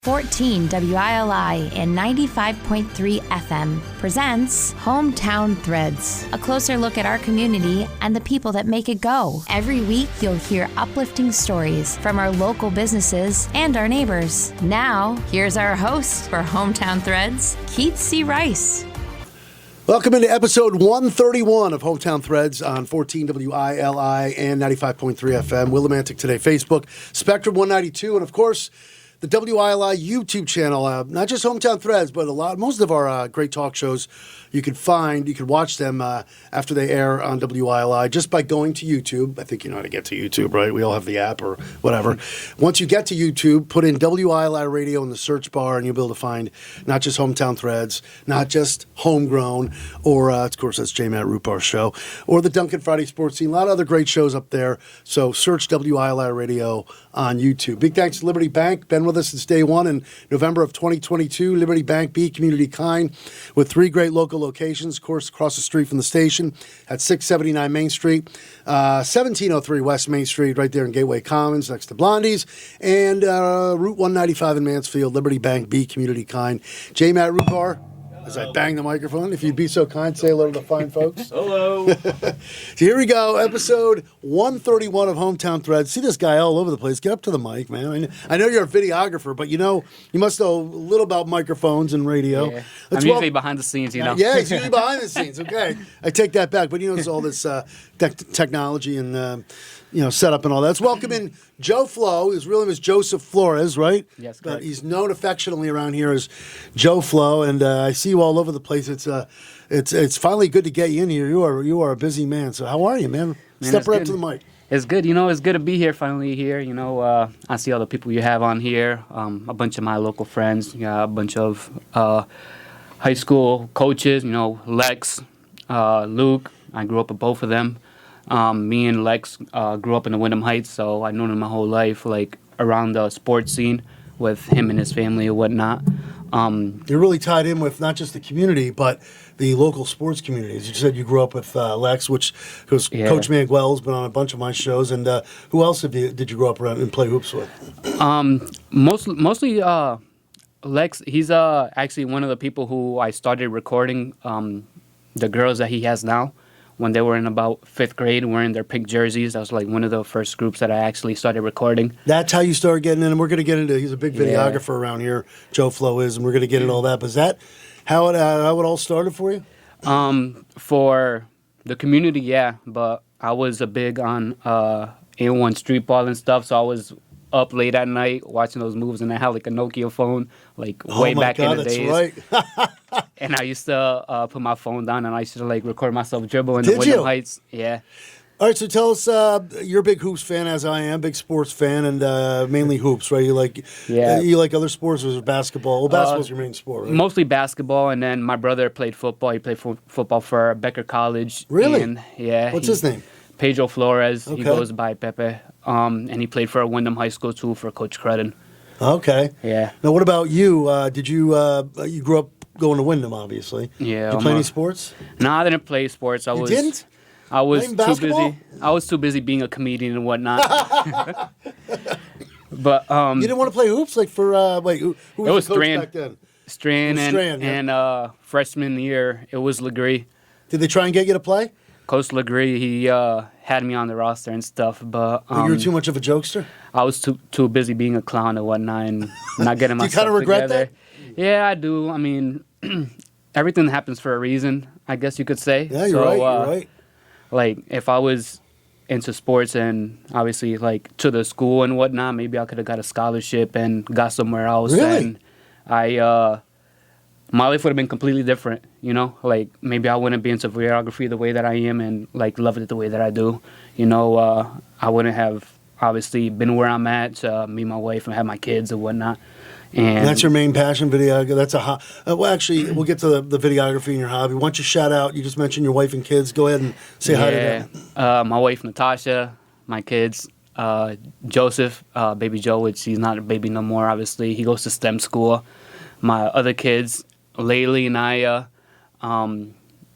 14 WILI and 95.3 FM presents Hometown Threads, a closer look at our community and the people that make it go. Every week, you'll hear uplifting stories from our local businesses and our neighbors. Now, here's our host for Hometown Threads, Keith C. Rice. Welcome into episode 131 of Hometown Threads on 14 WILI and 95.3 FM. Willimantic Today Facebook, Spectrum 192, and of course, the WILI YouTube channel. Not just Hometown Threads, but most of our great talk shows you can watch them after they air on WILI just by going to YouTube. I think you know how to get to YouTube, right? We all have the app or whatever. Once you get to YouTube, put in WILI Radio in the search bar, and you'll be able to find not just Hometown Threads, not just Homegrown, or of course that's J. Matt Rupar's show, or the Duncan Friday Sports Scene. A lot of other great shows up there. So search WILI Radio on YouTube. Big thanks to Liberty Bank. Been with us since day one in November of 2022. Liberty Bank, be community kind, with 3 great local locations, of course, across the street from the station at 679 Main Street, 1703 West Main Street, right there in Gateway Commons, next to Blondie's, and Route 195 in Mansfield. Liberty Bank, be community kind. J. Matt Rupar. As I bang the microphone, if you'd be so kind, say hello to the fine folks. Hello. So here we go, episode 131 of Hometown Threads. See this guy all over the place. Get up to the mic, man. I know you're a videographer, but you must know a little about microphones and radio. Yeah. I'm usually behind the scenes, Yeah, he's usually behind the scenes. Okay, I take that back. But there's all this technology and setup and all that. Let's welcome in Joe Flo. His real name is Joseph Flores, right? Yes, correct. But he's known affectionately around here as Joe Flo, and I see you all over the place. It's finally good to get you in here. You are a busy man. So how are you, man? Step right up to the mic. It's good. It's good to be here, finally here. I see all the people you have on here, a bunch of my local friends, a bunch of high school coaches, Lex, Luke. I grew up with both of them. Me and Lex grew up in the Wyndham Heights, so I've known him my whole life, like around the sports scene with him and his family and whatnot. You're really tied in with not just the community, but the local sports communities. You said you grew up with Lex, which was Coach Manguel's been on a bunch of my shows. And who else did you grow up around and play hoops with? Mostly Lex. He's actually one of the people who I started recording the girls that he has now. When they were in about 5th grade wearing their pink jerseys. That was like one of the first groups that I actually started recording. That's how you started getting in, and we're going to get into, he's a big videographer around here, Joe Flo is, and we're going to get into all that. But is that how it all started for you? For the community, yeah, but I was a big on A1 street ball and stuff, so I was up late at night watching those moves, and I had like a Nokia phone, like way back in the days. Right. And I used to put my phone down, and I used to like record myself dribble in the Wyndham Heights. Yeah. All right, so tell us, you're a big hoops fan, as I am, big sports fan, and mainly hoops, right? You like other sports, or is it basketball? Well, basketball's your main sport, right? Mostly basketball, and then my brother played football. He played football for Becker College. Really? And, What's his name? Pedro Flores. Okay. He goes by Pepe. And he played for Wyndham High School, too, for Coach Credden. Okay. Yeah. Now, what about you? Did you grew up going to Wyndham, obviously? Yeah. Did you play any sports? No, I didn't play sports. You didn't? I was too busy. I was too busy being a comedian and whatnot. But you didn't want to play hoops, like for who was the coach Strand. back then? Strand and freshman year it was Legree. Did they try and get you to play? Coach Legree, he had me on the roster and stuff, but you were too much of a jokester. I was too busy being a clown and whatnot, and not getting myself Do you kind of regret together. that? Yeah, I do. I mean, everything happens for a reason, I guess you could say. Yeah, you're right. You're right. Like, if I was into sports and obviously like to the school and whatnot, maybe I could have got a scholarship and got somewhere else. Really? And my life would have been completely different, Like, maybe I wouldn't be into videography the way that I am and, like, love it the way that I do. I wouldn't have, obviously, been where I'm at to meet my wife and have my kids and whatnot. And that's your main passion, videography. That's well, actually, we'll get to the videography and your hobby. Why don't you shout out? You just mentioned your wife and kids. Go ahead and say hi to them. My wife, Natasha, my kids, Joseph, baby Joe, which he's not a baby no more, obviously. He goes to STEM school. My other kids, Laylee and Aya,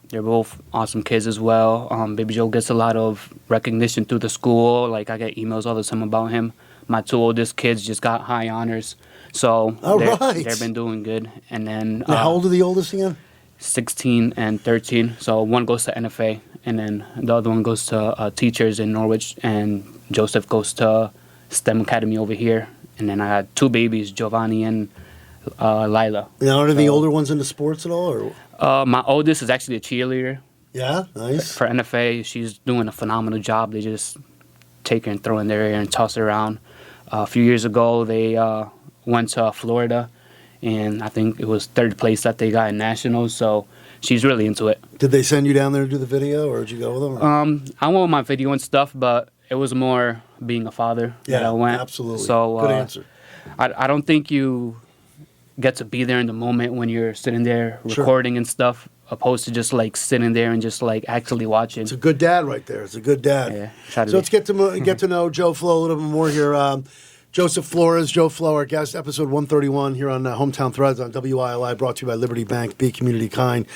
they're both awesome kids as well. Baby Joe gets a lot of recognition through the school. Like, I get emails all the time about him. My 2 oldest kids just got high honors So right. they've been doing good. And then Now, how old are the oldest again? 16 and 13. So one goes to NFA, and then the other one goes to teachers in Norwich, and Joseph goes to STEM Academy over here. And then I had two babies, Giovanni and Lila. Now, are the older ones into sports at all? Or? My oldest is actually a cheerleader. Yeah, nice. For NFA, she's doing a phenomenal job. They just take her and throw her in their air and toss her around. A few years ago, they went to Florida, and I think it was third place that they got in nationals. So she's really into it. Did they send you down there to do the video, or did you go with them? Or? I went with my video and stuff, but it was more being a father that I went. Absolutely. So good answer. I don't think you get to be there in the moment when you're sitting there recording and stuff, opposed to just like sitting there and just like actually watching. It's a good dad right there. It's a good dad. Yeah. So let's get to know Joe Flo a little bit more here. Joseph Flores, Joe Flo, our guest, episode 131 here on Hometown Threads on WILI, brought to you by Liberty Bank. Be community kind.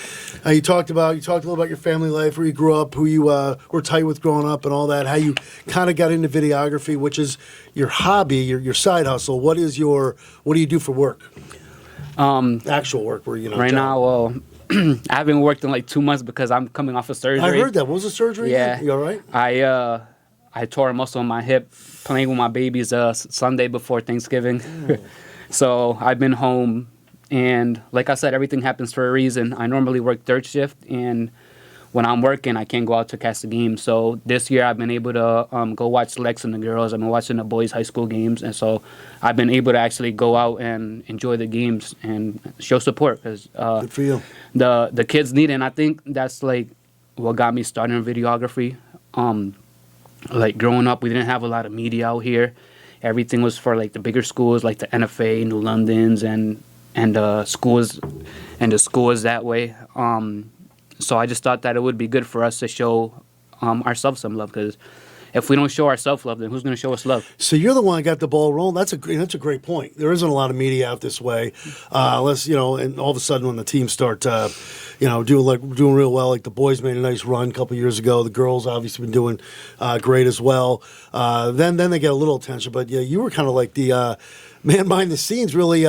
You talked a little about your family life, where you grew up, who you were tight with growing up, and all that. How you kind of got into videography, which is your hobby, your side hustle. What do you do for work? Actual work, where right job. now. Well, I haven't worked in like 2 months because I'm coming off of surgery. I heard that. What was the surgery? Yeah, again? You all right? I tore a muscle in my hip playing with my babies Sunday before Thanksgiving. So I've been home, and like I said, everything happens for a reason. I normally work third shift, and when I'm working, I can't go out to catch the game. So this year I've been able to go watch Lex and the girls. I've been watching the boys' high school games, and so I've been able to actually go out and enjoy the games and show support, because good for you. The kids need it, and I think that's like what got me started in videography. Like growing up, we didn't have a lot of media out here. Everything was for like the bigger schools, like the NFA, New Londons, and the schools that way. So I just thought that it would be good for us to show ourselves some love, because if we don't show ourselves love, then who's going to show us love? So you're the one that got the ball rolling. That's a great point. There isn't a lot of media out this way, unless and all of a sudden when the teams start, doing real well. Like the boys made a nice run a couple years ago. The girls obviously been doing great as well. Then they get a little attention. But yeah, you were kind of like the man behind the scenes, really,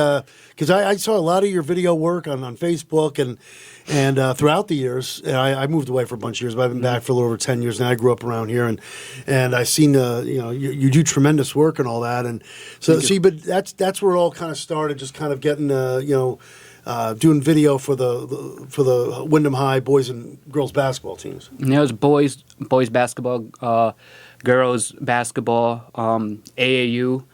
because I saw a lot of your video work on Facebook and throughout the years. And I moved away for a bunch of years, but I've been back for a little over 10 years now. I grew up around here, and I've seen you do tremendous work and all that. And so but that's where it all kind of started, just kind of getting doing video for the Wyndham High boys and girls basketball teams. Yeah, it was boys basketball, girls basketball, AAU.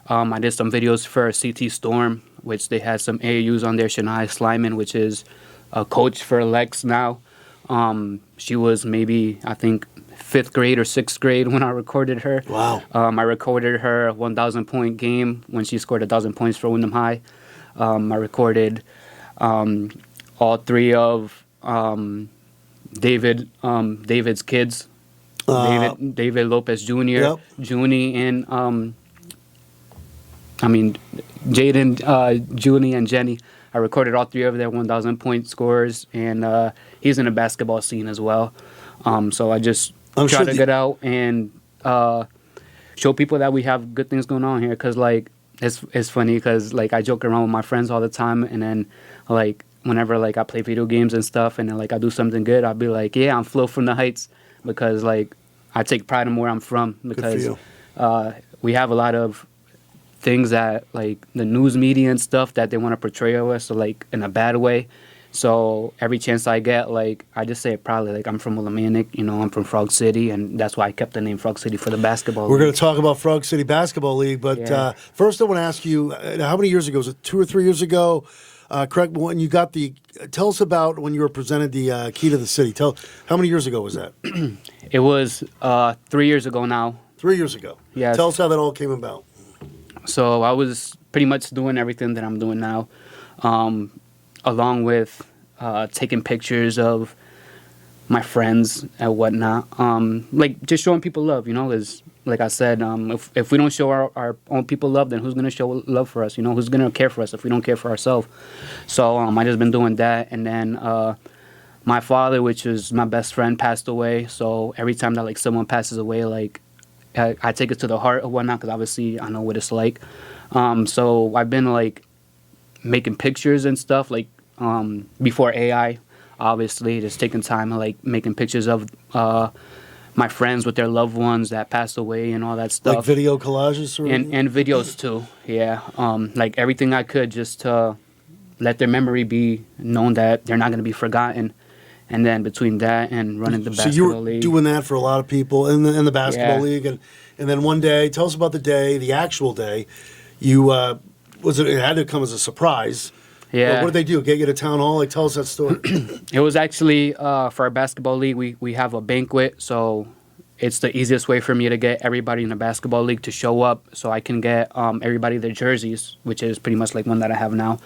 I did some videos for CT Storm, which they had some AAUs on there. Shania Slyman, which is a coach for Lex now. She was maybe, I think, 5th grade or 6th grade when I recorded her. Wow. I recorded her 1,000-point game when she scored 1,000 points for Wyndham High. I recorded all three of David's kids, David Lopez Jr., yep. Junie, and Jaden, Junie, and Jenny. I recorded all three of their 1,000-point scores, and he's in the basketball scene as well. So I just try to get out and show people that we have good things going on here. Because like it's funny, because like I joke around with my friends all the time, and then like whenever like I play video games and stuff, and then like I do something good, I'll be like, yeah, I'm Flo from the Heights, because like I take pride in where I'm from, because we have a lot of things that like the news media and stuff that they want to portray of us, so like in a bad way. So every chance I get, like I just say it proudly, like I'm from Willimantic, I'm from Frog City, and that's why I kept the name Frog City for the basketball. We're going to talk about Frog City Basketball League, but first I want to ask you, how many years ago, was it 2 or 3 years ago? Correct, when you got tell us about when you were presented the key to the city. How many years ago was that? It was 3 years ago now. 3 years ago. Yeah. Tell us how that all came about. So I was pretty much doing everything that I'm doing now, along with taking pictures of my friends and whatnot. Like just showing people love, is like I said, if we don't show our own people love, then who's going to show love for us? Who's going to care for us if we don't care for ourselves? So I just been doing that. And then my father, which is my best friend, passed away. So every time that like someone passes away, like I take it to the heart or whatnot, because obviously I know what it's like. So I've been like making pictures and stuff like before AI, obviously, just taking time and like making pictures of my friends with their loved ones that passed away and all that stuff. Like video collages or and videos too. Yeah, like everything I could just to let their memory be known that they're not going to be forgotten. And then between that and running the basketball so you were league, doing that for a lot of people in the basketball Yeah. league, and then one day, tell us about the day, the actual day. You it had to come as a surprise. Yeah. What did they do? Get you to town hall? Like, tell us that story. it was actually for our basketball league. We have a banquet, so it's the easiest way for me to get everybody in the basketball league to show up, so I can get everybody their jerseys, which is pretty much like one that I have now.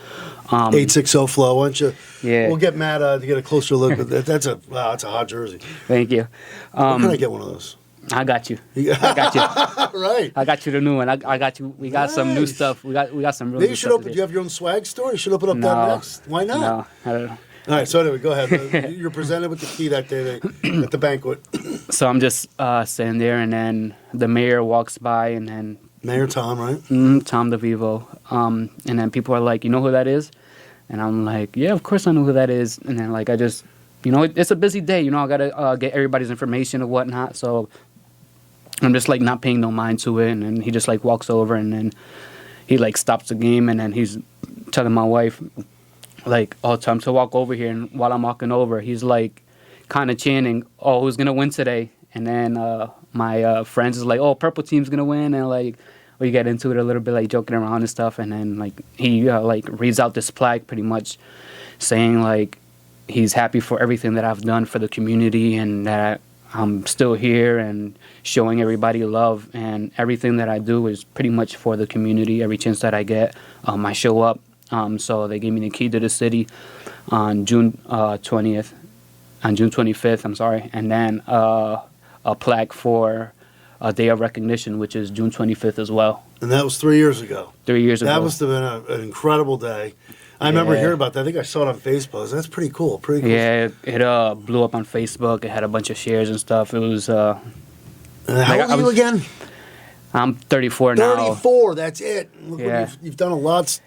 860 Flow, why don't you? Yeah. We'll get Matt to get a closer look at that. That's a hot jersey. Thank you. Where can I get one of those? I got you. I got you. Right. I got you the new one. I got you. We got some new Nice. stuff. We got some really Maybe good you should stuff open. to Do you have your own swag store? You should open up that No. next. Why not? No, I don't know. All right. So anyway, go ahead. You're presented with the key that day at the banquet. So I'm just sitting there, and then the mayor walks by, and then Mayor Tom, right? Tom DeVivo, and then people are like, "You know who that is?" And I'm like, "Yeah, of course I know who that is." And then like I just, it's a busy day. I gotta get everybody's information and whatnot. So I'm just like not paying no mind to it, and then he just like walks over, and then he like stops the game, and then he's telling my wife like, "Oh, time to walk over here." And while I'm walking over, he's like kind of chanting, "Oh, who's gonna win today?" And then my friends is like, "Oh, purple team's gonna win," and like we get into it a little bit, like joking around and stuff. And then like he like reads out this plaque, pretty much saying like he's happy for everything that I've done for the community, and that I'm still here and showing everybody love, and everything that I do is pretty much for the community. Every chance that I get, I show up. So they gave me the key to the city on June 20th, on June 25th, I'm sorry, and then a plaque for a day of recognition, which is June 25th as well. And that was 3 years ago. 3 years ago. That must have been an incredible day. I remember hearing about that. I think I saw it on Facebook. That's pretty cool. Pretty cool. Yeah, it blew up on Facebook. It had a bunch of shares and stuff. It was. How old are you again? I'm 34 now. 34. That's it. Look Yeah. what you've done a lot.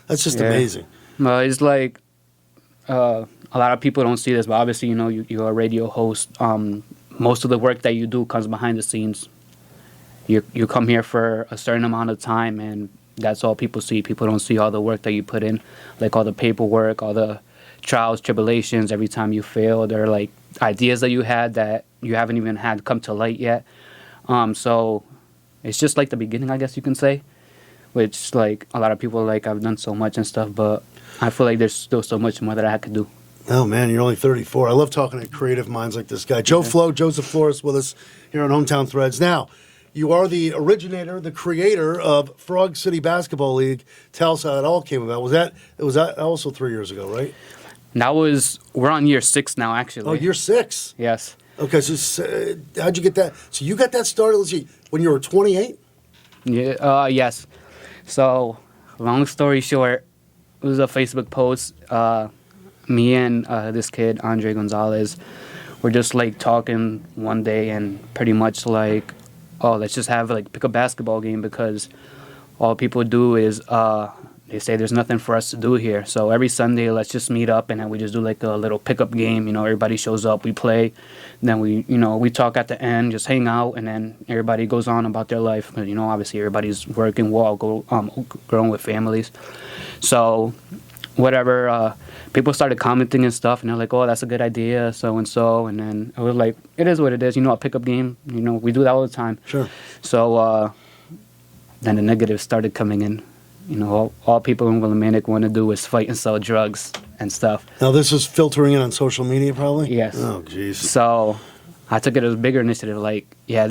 That's just amazing. Well, it's like a lot of people don't see this, but obviously, you're a radio host. Most of the work that you do comes behind the scenes. You come here for a certain amount of time, and that's all people see. People don't see all the work that you put in, like all the paperwork, all the trials, tribulations. Every time you fail, there are like ideas that you had that you haven't even had come to light yet. So it's just like the beginning, I guess you can say, which like a lot of people are like, I've done so much and stuff, but I feel like there's still so much more that I could do. Oh, man, you're only 34. I love talking to creative minds like this guy. Joseph Flores with us here on Hometown Threads. Now, you are the originator, the creator of Frog City Basketball League. Tell us how it all came about. Was that also 3 years ago, right? We're on year 6 now, actually. Oh, year 6. Yes. Okay, so how'd you get that? So you got that started, let's see, when you were 28? Yeah. Yes. So, long story short, it was a Facebook post. Me and this kid, Andre Gonzalez, were just like talking one day, and pretty much like, oh, let's just have like pick a basketball game, because all people do is they say there's nothing for us to do here. So every Sunday, let's just meet up, and then we just do like a little pickup game. Everybody shows up, we play, and then we talk at the end, just hang out, and then everybody goes on about their life. But obviously everybody's working, we're all growing with families. So whatever, people started commenting and stuff, and they're like, oh, that's a good idea, so and so. And then I was like, it is what it is, a pickup game, we do that all the time. Sure. So then the negatives started coming in. All people in Willimantic want to do is fight and sell drugs and stuff. Now, this is filtering in on social media, probably? Yes. Oh, jeez. So I took it as a bigger initiative, like, yeah,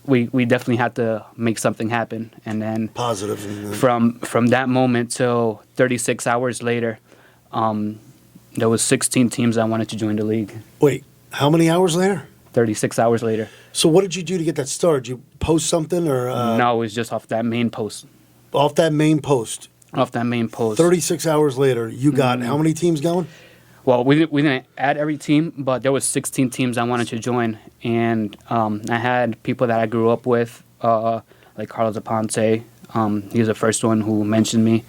we definitely had to make something happen. And then Positive. from that moment till 36 hours later, there was 16 teams that wanted to join the league. Wait, how many hours later? 36 hours later. So what did you do to get that started? Did you post something or? No, it was just off that main post. Off that main post. 36 hours later, you got how many teams going? Well, we didn't add every team, but there was 16 teams that wanted to join. And I had people that I grew up with, like Carlos Aponte, He was the first one who mentioned me.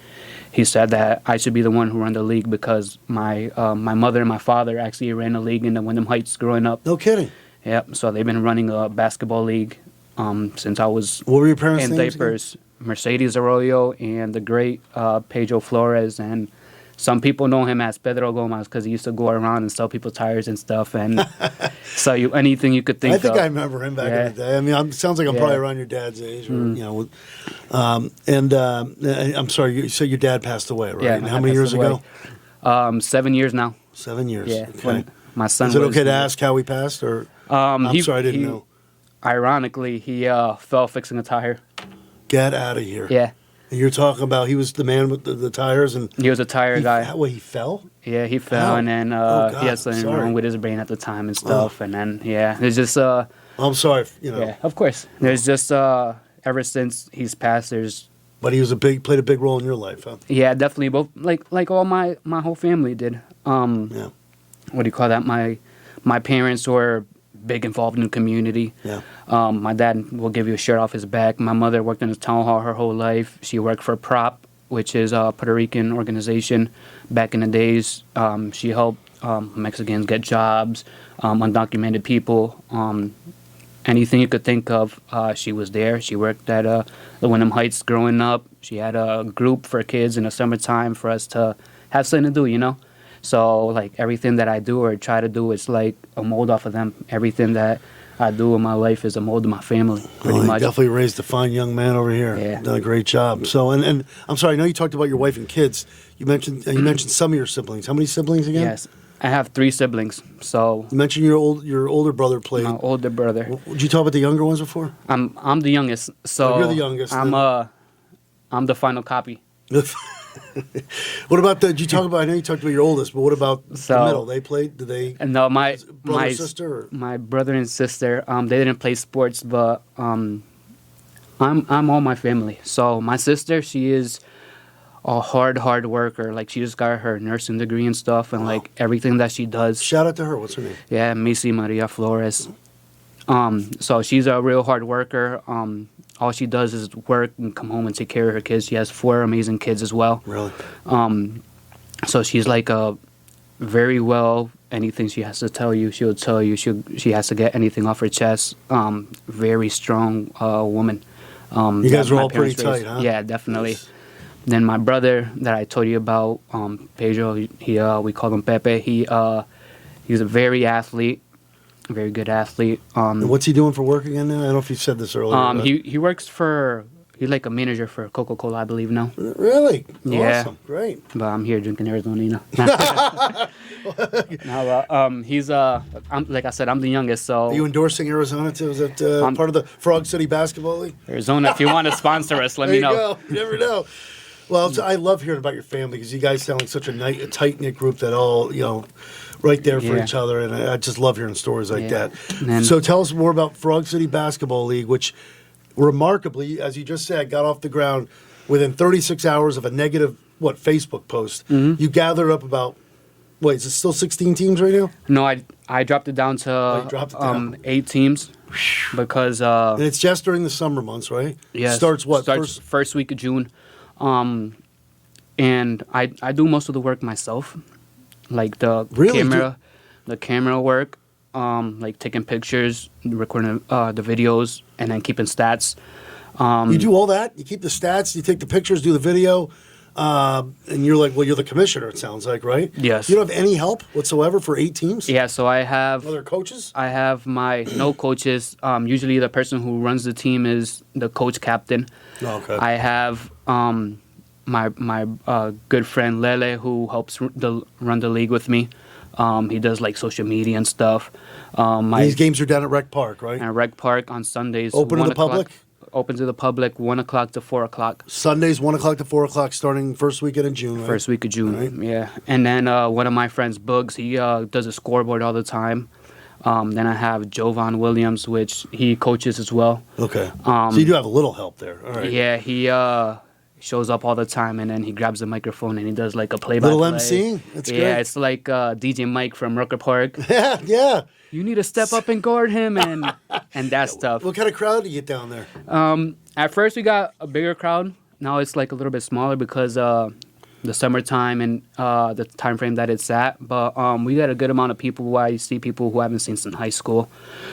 He said that I should be the one who run the league because my mother and my father actually ran a league in the Wyndham Heights growing up. No kidding. Yep. So they've been running a basketball league since I was What were your parents' in names diapers. Mercedes Arroyo and the great Pedro Flores, and some people know him as Pedro Gomez because he used to go around and sell people tires and stuff, and sell you anything you could think of. I think I remember him back in the day. I mean, sounds like I'm probably around your dad's age, or, I'm sorry, you said your dad passed away, right? Yeah, And how many years ago? 7 years now. 7 years. Yeah. Okay. When my son Is it was, okay to ask how he passed, or? I'm sorry, I didn't know. Ironically, he fell fixing a tire. Get out of here. Yeah. And you're talking about he was the man with the tires, and He was a tire guy. He fell? Yeah, he fell, and then God, he had something sorry. wrong with his brain at the time and stuff, and then, there's just, I'm sorry, yeah, of course. There's just, ever since he's passed, there's... But he was played a big role in your life, huh? Yeah, definitely, both, like all my whole family did. Yeah. What do you call that? My parents were big involved in the community. Yeah. My dad will give you a shirt off his back. My mother worked in the town hall her whole life. She worked for PROP, which is a Puerto Rican organization. Back in the days, she helped Mexicans get jobs, undocumented people, anything you could think of. She was there. She worked at the Wyndham Heights growing up. She had a group for kids in the summertime for us to have something to do, you know? So, like, everything that I do or try to do is like a mold off of them. Everything that I do in my life is a mold of my family, pretty much. Definitely raised a fine young man over here. Yeah. Done a great job. So, and I'm sorry, I know you talked about your wife and kids. You mentioned some of your siblings. How many siblings again? Yes. I have 3 siblings, so... You mentioned your older brother played. My older brother. Did you talk about the younger ones before? I'm the youngest, so... Oh, you're the youngest. I'm the final copy. What about did you talk about? I know you talked about your oldest, but what about the middle? They played. Did they? No, my sister. Or? My brother and sister. They didn't play sports, but I'm all my family. So my sister, she is a hard worker. Like, she just got her nursing degree and stuff, and like everything that she does. Shout out to her. What's her name? Yeah, Missy Maria Flores. So she's a real hard worker. All she does is work and come home and take care of her kids. She has 4 amazing kids as well. Really? So she's like a very well, anything she has to tell you, she'll tell you. She has to get anything off her chest. Very strong woman. You guys are all pretty tight, huh? Yeah, definitely. Nice. Then my brother that I told you about, Pedro, we call him Pepe. He's a very good athlete. And what's he doing for work again now? I don't know if you said this earlier. He works he's like a manager for Coca-Cola, I believe now. Really? Yeah. Awesome. Great. But I'm here drinking Arizona, you know. He's like I said, I'm the youngest, so. Are you endorsing Arizona too? Is it part of the Frog City Basketball League? Arizona, if you want to sponsor us, let me know. There you go. You never know. Well, I love hearing about your family because you guys sound like such a tight-knit group that all, right there for each other, and I just love hearing stories like that. So tell us more about Frog City Basketball League, which remarkably, as you just said, got off the ground within 36 hours of a negative, Facebook post. Mm-hmm. You gathered up about, is it still 16 teams right now? No, I dropped it down to 8 teams because... and it's just during the summer months, right? Yeah. Starts first week of June. And I do most of the work myself. Like the camera work, like taking pictures, recording the videos, and then keeping stats. You do all that? You keep the stats, you take the pictures, do the video, and you're you're the commissioner, it sounds like, right? Yes. You don't have any help whatsoever for 8 teams? Yeah, so I have... Other coaches? I have no coaches. Usually the person who runs the team is the coach captain. Oh, okay. I have... my good friend Lele, who helps run the league with me. He does social media and stuff. These games are down at Rec Park, right? At Rec Park on Sundays. Open to the public? Open to the public, 1 o'clock to 4 o'clock. Sundays, 1 o'clock to 4 o'clock, starting first weekend in June, right? First week of June, right. Yeah. And then one of my friends, Bugs, he does a scoreboard all the time. Then I have Jovan Williams, which he coaches as well. Okay. So you do have a little help there. All right. Yeah, he shows up all the time, and then he grabs the microphone and he does a play-by-play. Little MC? That's great. Yeah, it's like DJ Mike from Rucker Park. Yeah. You need to step up and guard him and that stuff. What kind of crowd do you get down there? At first, we got a bigger crowd. Now it's like a little bit smaller because the summertime and the time frame that it's at. But we got a good amount of people. I see people who I haven't seen since high school.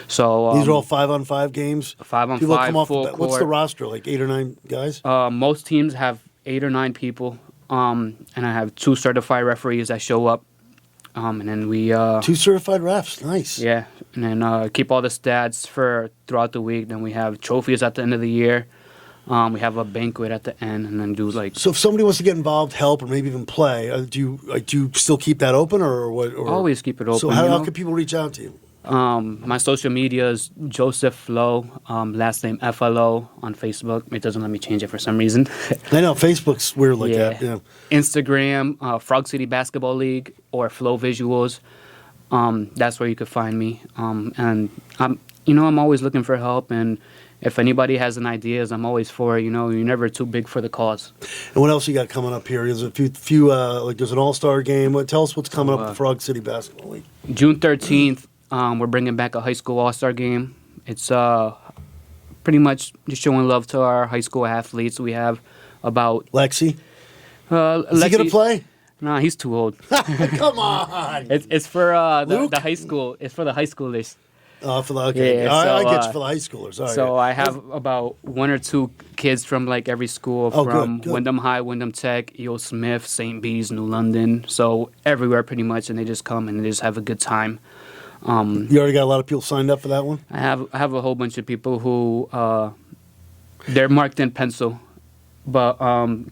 So these are all 5-on-5 games. 5-on-5 people come off full the, what's the roster? Like 8 or 9 guys. Most teams have 8 or 9 people. And I have 2 certified referees that show up. And then we 2 certified refs. Nice. Yeah, and then keep all the stats for throughout the week. Then we have trophies at the end of the year. We have a banquet at the end, and then do like. So if somebody wants to get involved, help, or maybe even play, do you still keep that open, or what? Or, always keep it open. So how can people reach out to you? My social media is Joseph Flo, last name FLO on Facebook. It doesn't let me change it for some reason. I know Facebook's weird like that. Yeah. Instagram, Frog City Basketball League or Flow Visuals. That's where you could find me. And I'm always looking for help, and if anybody has an ideas, I'm always for it. You're never too big for the cause. And what else you got coming up here? There's a few like there's an all-star game. Tell us what's coming up at the Frog City Basketball League. June 13th, we're bringing back a high school all-star game. It's pretty much just showing love to our high school athletes. We have about Lexi. Is he gonna play? Nah, he's too old. Come on. It's for the high school. It's for the high schoolers. Okay. Yeah, I get you for the high schoolers. All right. So I have about 1 or 2 kids from like every school, from good. Wyndham High, Wyndham Tech, E.O. Smith, St. Bees, New London. So everywhere pretty much, and they just come and they just have a good time. You already got a lot of people signed up for that one? I have a whole bunch of people who they're marked in pencil, but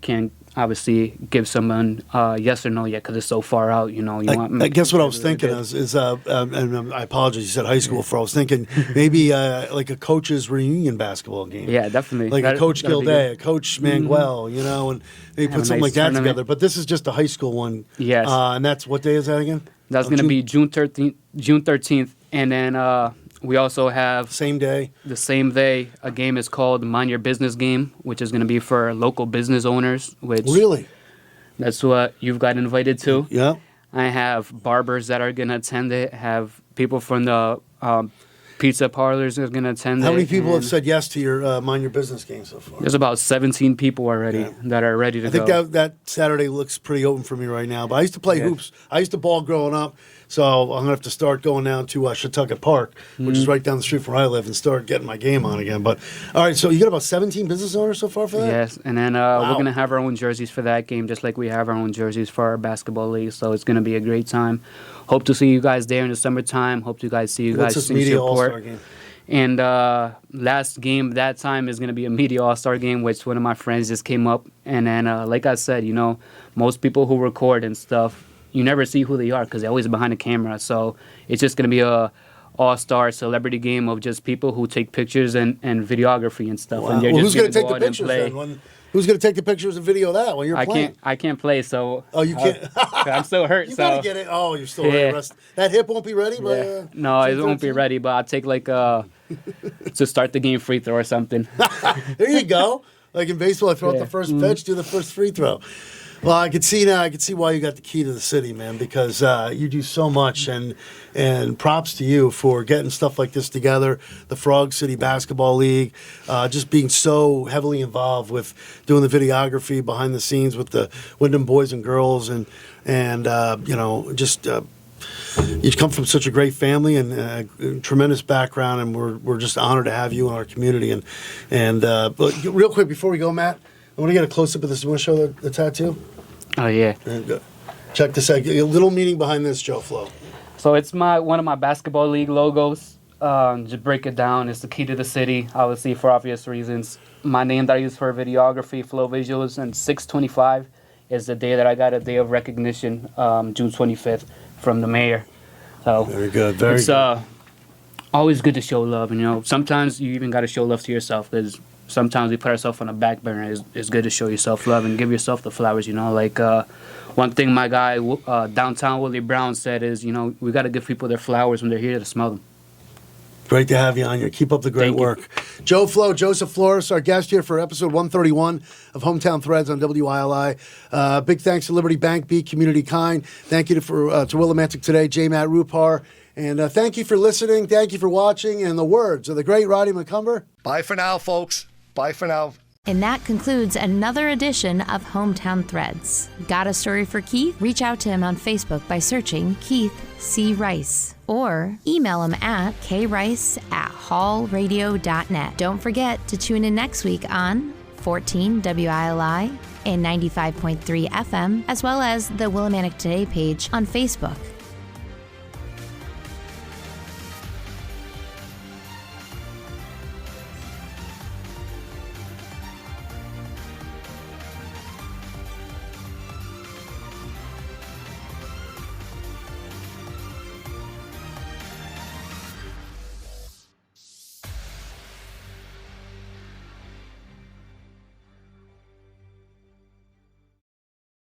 can't obviously give someone yes or no yet because it's so far out. I guess what I was thinking is and I apologize. You said high school for. I was thinking maybe like a coach's reunion basketball game. Yeah, definitely. Like a Coach Gilday, a Coach Manuel, and they put something like that together. But this is just a high school one. Yes. And that's what day is that again? That's going to be June 13th, and then we also have same day. The same day, a game is called Mind Your Business Game, which is going to be for local business owners. Which really, that's what you've got invited to. Yeah, I have barbers that are going to attend it. Have people from the pizza parlors that are going to attend it. How many people have said yes to your Mind Your Business game so far? There's about 17 people already that are ready to go. I think that Saturday looks pretty open for me right now. But I used to play hoops. I used to ball growing up. So I'm going to have to start going down to Shetucket Park, which is right down the street from where I live, and start getting my game on again. But, all right, so you got about 17 business owners so far for that? Yes, and then we're going to have our own jerseys for that game, just like we have our own jerseys for our basketball league. So it's going to be a great time. Hope to see you guys there in the summertime. Hope to see you guys What's this in media support. all-star game? And last game that time is going to be a media all-star game, which one of my friends just came up. And then, like I said, most people who record and stuff, you never see who they are because they're always behind the camera. So it's just going to be a all-star celebrity game of just people who take pictures and videography and stuff. Wow. And they're who's going to take the pictures then? Who's going to take the pictures and video of that when you're playing? I can't play, so... Oh, you can't? I'm still hurt, you so... You got to get it. Oh, you're still hurt. That hip won't be ready? But, no, it won't be ready, but I'll take, to start the game free throw or something. There you go. Like in baseball, I throw out the first pitch, do the first free throw. Well, I can see now. I can see why you got the key to the city, man, because you do so much, and props to you for getting stuff like this together. The Frog City Basketball League, just being so heavily involved with doing the videography behind the scenes with the Wyndham boys and girls, and just. You come from such a great family and a tremendous background, and we're just honored to have you in our community. But real quick before we go, Matt, I want to get a close up of this. You want to show the tattoo? Oh yeah. Check this out. A little meaning behind this, Joe Flo. So it's one of my basketball league logos. Just break it down. It's the key to the city, obviously for obvious reasons. My name that I use for videography, Flow Visuals, and 6/25 is the day that I got a day of recognition, June 25th, from the mayor. So very good. Very good. Always good to show love. And, sometimes you even got to show love to yourself because sometimes we put ourselves on the back burner. It's good to show yourself love and give yourself the flowers, Like one thing my guy downtown Willie Brown said is, we got to give people their flowers when they're here to smell them. Great to have you on here. Keep up the great work. Joe Flo, Joseph Flores, our guest here for episode 131 of Hometown Threads on WILI. Big thanks to Liberty Bank, Be Community Kind. Thank you to Willimantic Today, J. Matt Rupar. And thank you for listening. Thank you for watching. And the words of the great Roddy McCumber. Bye for now, folks. Bye for now. And that concludes another edition of Hometown Threads. Got a story for Keith? Reach out to him on Facebook by searching Keith C. Rice or email him at krice@hallradio.net. Don't forget to tune in next week on 14 WILI and 95.3 FM, as well as the Willimantic Today page on Facebook.